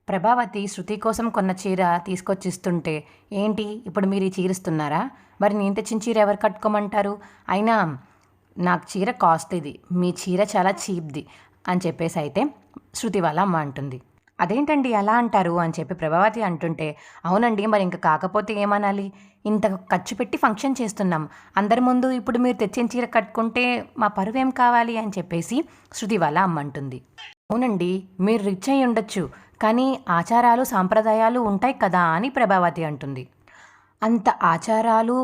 ప్రభావతి శృతి కోసం కొన్న చీర తీసుకొచ్చిస్తుంటే, ఏంటి ఇప్పుడు మీరు ఈ చీర ఇస్తున్నారా? మరి నేను తెచ్చిన చీర ఎవరు కట్టుకోమంటారు? అయినా నాకు చీర కాస్ట్లీది, మీ చీర చాలా చీప్ది అని చెప్పేసి అయితే శృతి వాళ్ళ అమ్మ అంటుంది. అదేంటండి అలా అంటారు అని చెప్పి ప్రభావతి అంటుంటే, అవునండి మరి ఇంక కాకపోతే ఏమనాలి? ఇంత ఖర్చు పెట్టి ఫంక్షన్ చేస్తున్నాం, అందరి ముందు ఇప్పుడు మీరు తెచ్చిన చీర కట్టుకుంటే మా పరువేం కావాలి అని చెప్పేసి శృతి వాళ్ళ అమ్మ అంటుంది. అవునండి మీరు రిచ్ అయి ఉండొచ్చు, కానీ ఆచారాలు సాంప్రదాయాలు ఉంటాయి కదా అని ప్రభావతి అంటుంది. అంత ఆచారాలు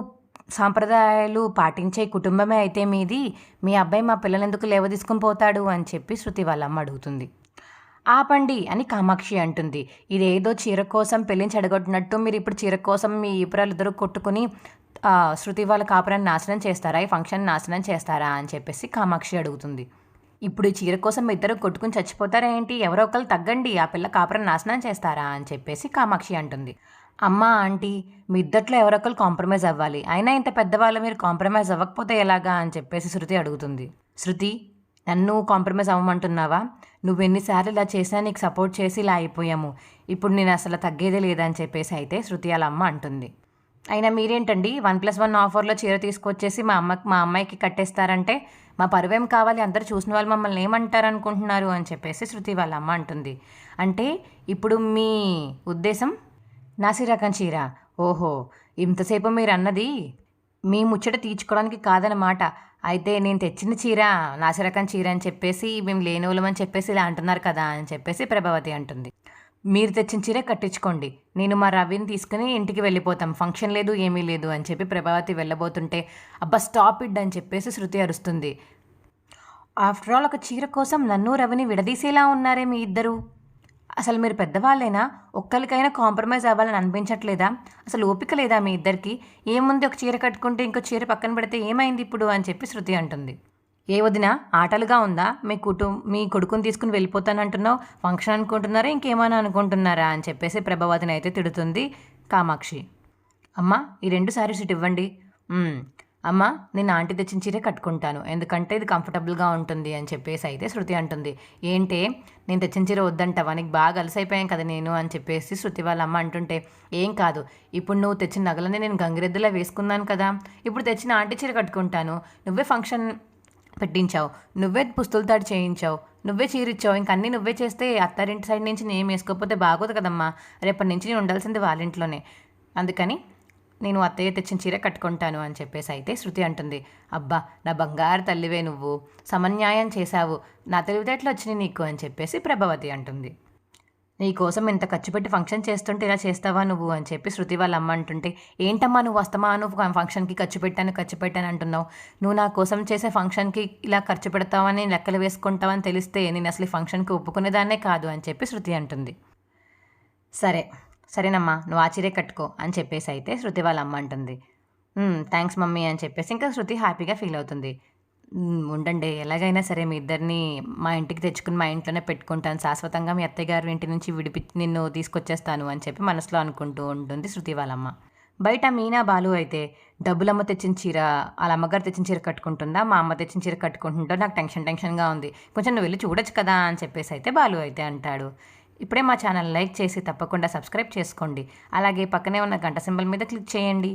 సాంప్రదాయాలు పాటించే కుటుంబమే అయితే మీది, మీ అబ్బాయి మా పిల్లలెందుకు లేవదీసుకుని పోతాడు అని చెప్పి శృతి వాళ్ళ అమ్మ అడుగుతుంది. ఆపండి అని కామాక్షి అంటుంది. ఇదేదో చీర కోసం పెళ్ళిని చెడగొట్టినట్టు మీరు ఇప్పుడు చీర కోసం మీ ఇద్దరు కొట్టుకుని శృతి వాళ్ళ కాపురాన్ని నాశనం చేస్తారా, ఈ ఫంక్షన్ నాశనం చేస్తారా అని చెప్పేసి కామాక్షి అడుగుతుంది. ఇప్పుడు ఈ చీర కోసం మీ ఇద్దరు కొట్టుకుని చచ్చిపోతారా ఏంటి? ఎవరో ఒకరు తగ్గండి, ఆ పిల్ల కాపురం నాశనం చేస్తారా అని చెప్పేసి కామాక్షి అంటుంది. అమ్మా ఆంటీ, మీ ఇద్దట్లో ఎవరొకరు కాంప్రమైజ్ అవ్వాలి, అయినా ఇంత పెద్దవాళ్ళు మీరు కాంప్రమైజ్ అవ్వకపోతే ఎలాగా అని చెప్పేసి శృతి అడుగుతుంది. శృతి, నన్ను కాంప్రమైజ్ అవ్వమంటున్నావా? నువ్వు ఎన్నిసార్లు ఇలా చేసినా నీకు సపోర్ట్ చేసి ఇలా అయిపోయాము, ఇప్పుడు నేను అసలు తగ్గేదే లేదని చెప్పేసి అయితే శృతి వాళ్ళ అమ్మ అంటుంది. అయినా మీరేంటండి 1+1 ఆఫర్లో చీర తీసుకొచ్చేసి మా అమ్మాయికి కట్టేస్తారంటే మా పరువేం కావాలి, అందరూ చూసిన వాళ్ళు మమ్మల్ని ఏమంటారు అనుకుంటున్నారు అని చెప్పేసి శృతి వాళ్ళ అమ్మ అంటుంది. అంటే ఇప్పుడు మీ ఉద్దేశం నాసి రకం చీర? ఓహో, ఇంతసేపు మీరు అన్నది మీ ముచ్చట తీర్చుకోవడానికి కాదనమాట. అయితే నేను తెచ్చిన చీర నాసిరకం చీర అని చెప్పేసి మేము లేనోళ్ళమని చెప్పేసి ఇలా అంటున్నారు కదా అని చెప్పేసి ప్రభావతి అంటుంది. మీరు తెచ్చిన చీర కట్టించుకోండి, నేను మా రవిని తీసుకుని ఇంటికి వెళ్ళిపోతాం, ఫంక్షన్ లేదు ఏమీ లేదు అని చెప్పి ప్రభావతి వెళ్ళబోతుంటే, అబ్బా స్టాప్ ఇడ్ అని చెప్పేసి శృతి అరుస్తుంది. ఆఫ్టర్ ఆల్ ఒక చీర కోసం నన్ను రవిని విడదీసేలా ఉన్నారే మీ ఇద్దరు. అసలు మీరు పెద్దవాళ్ళైనా, ఒక్కరికైనా కాంప్రమైజ్ అవ్వాలని అనిపించట్లేదా? అసలు ఓపిక లేదా మీ ఇద్దరికి? ఏముంది, ఒక చీర కట్టుకుంటే ఇంకో చీర పక్కన పెడితే ఏమైంది ఇప్పుడు అని చెప్పి శృతి అంటుంది. ఏ వదినా ఆటలుగా ఉందా? మీ కొడుకుని తీసుకుని వెళ్ళిపోతానంటున్నావు, ఫంక్షన్ అనుకుంటున్నారా ఇంకేమైనా అనుకుంటున్నారా అని చెప్పేసి ప్రభావతిని అయితే తిడుతుంది కామాక్షి. అమ్మ ఈ 2 శారీస్ ఇటు ఇవ్వండి. అమ్మ నేను ఆంటీ తెచ్చిన చీరే కట్టుకుంటాను, ఎందుకంటే ఇది కంఫర్టబుల్గా ఉంటుంది అని చెప్పేసి అయితే శృతి అంటుంది. ఏంటే నేను తెచ్చిన చీర వద్దంటావా, నీకు బాగా అలసైపోయాను కదా నేను అని చెప్పేసి శృతి వాళ్ళ అమ్మ అంటుంటే, ఏం కాదు ఇప్పుడు నువ్వు తెచ్చిన నగలన్నీ నేను గంగిరెద్దులా వేసుకున్నాను కదా, ఇప్పుడు తెచ్చిన ఆంటీ చీర కట్టుకుంటాను, నువ్వే ఫంక్షన్ పెట్టించావు, నువ్వే పుస్తులు తాడు చేయించావు, నువ్వే చీరిచ్చావు, ఇంక అన్నీ నువ్వే చేస్తే అత్తారింటి సైడ్ నుంచి నేను వేసుకోకపోతే బాగోదు కదమ్మా, రేపటి నుంచి నేను ఉండాల్సింది వాళ్ళ ఇంట్లోనే, అందుకని నేను అత్తయ్య తెచ్చిన చీర కట్టుకుంటాను అని చెప్పేసి అయితే శృతి అంటుంది. అబ్బా నా బంగారు తల్లివే, నువ్వు సమన్యాయం చేశావు, నా తెలివితేటలు వచ్చినాయి నీకు అని చెప్పేసి ప్రభావతి అంటుంది. నీ కోసం ఇంత ఖర్చు పెట్టి ఫంక్షన్ చేస్తుంటే ఇలా చేస్తావా నువ్వు అని చెప్పి శృతి వాళ్ళ అమ్మ అంటుంటే, ఏంటమ్మా నువ్వు వస్తామా, నువ్వు ఫంక్షన్కి ఖర్చు పెట్టాను అంటున్నావు, నువ్వు నా కోసం చేసే ఫంక్షన్కి ఇలా ఖర్చు పెడతావని లెక్కలు వేసుకుంటావని తెలిస్తే నేను అసలు ఈ ఫంక్షన్కి ఒప్పుకునేదాన్నే కాదు అని చెప్పి శృతి అంటుంది. సరేనమ్మా నువ్వు ఆ చీరే కట్టుకో అని చెప్పేసి అయితే శృతి వాళ్ళ అమ్మ అంటుంది. థ్యాంక్స్ మమ్మీ అని చెప్పేసి ఇంకా శృతి హ్యాపీగా ఫీల్ అవుతుంది. ఉండండి, ఎలాగైనా సరే మీ ఇద్దరిని మా ఇంటికి తెచ్చుకుని మా ఇంట్లోనే పెట్టుకుంటాను, శాశ్వతంగా మీ అత్తయ్య గారి ఇంటి నుంచి నిన్ను తీసుకొచ్చేస్తాను అని చెప్పి మనసులో అనుకుంటూ ఉంటుంది శృతి వాళ్ళమ్మ. బయట మీనా బాలు అయితే డబ్బులమ్మ తెచ్చిన చీర వాళ్ళ అమ్మగారు తెచ్చిన చీర కట్టుకుంటుందా, మా అమ్మ తెచ్చిన చీర కట్టుకుంటుందో నాకు టెన్షన్గా ఉంది, కొంచెం నువ్వు వెళ్ళి చూడొచ్చు కదా అని చెప్పేసి అయితే బాలు అయితే అంటాడు. ఇప్పుడే మా ఛానల్ లైక్ చేసి తప్పకుండా సబ్స్క్రైబ్ చేసుకోండి, అలాగే పక్కనే ఉన్న గంట సింబల్ మీద క్లిక్ చేయండి.